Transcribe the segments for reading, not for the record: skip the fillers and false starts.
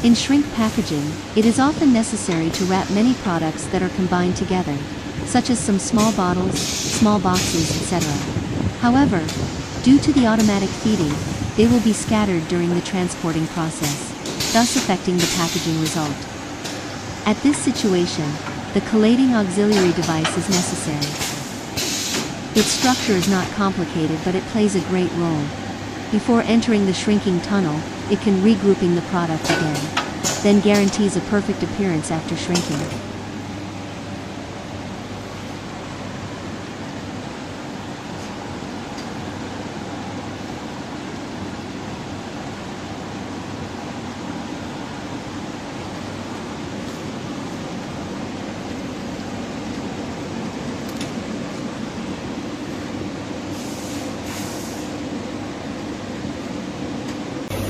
In shrink packaging, it is often necessary to wrap many products that are combined together, such as some small bottles, small boxes, etc. However, due to the automatic feeding, they will be scattered during the transporting process, thus affecting the packaging result. At this situation, the collating auxiliary device is necessary. Its structure is not complicated, but it plays a great role. Before entering the shrinking tunnel, it can regrouping the product again, then guarantees a perfect appearance after shrinking.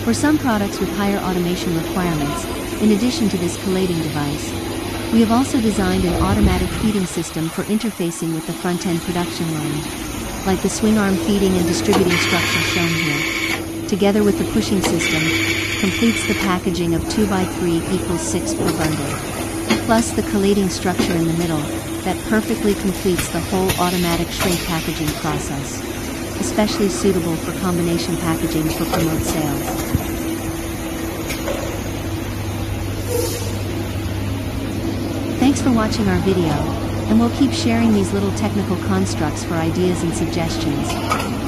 For some products with higher automation requirements, in addition to this collating device, we have also designed an automatic feeding system for interfacing with the front-end production line, like the swing arm feeding and distributing structure shown here. Together with the pushing system, completes the packaging of 2x3 equals 6 per bundle, plus the collating structure in the middle, that perfectly completes the whole automatic shrink packaging process, especially suitable for combination packaging for promote sales. Thanks for watching our video, and we'll keep sharing these little technical constructs for ideas and suggestions.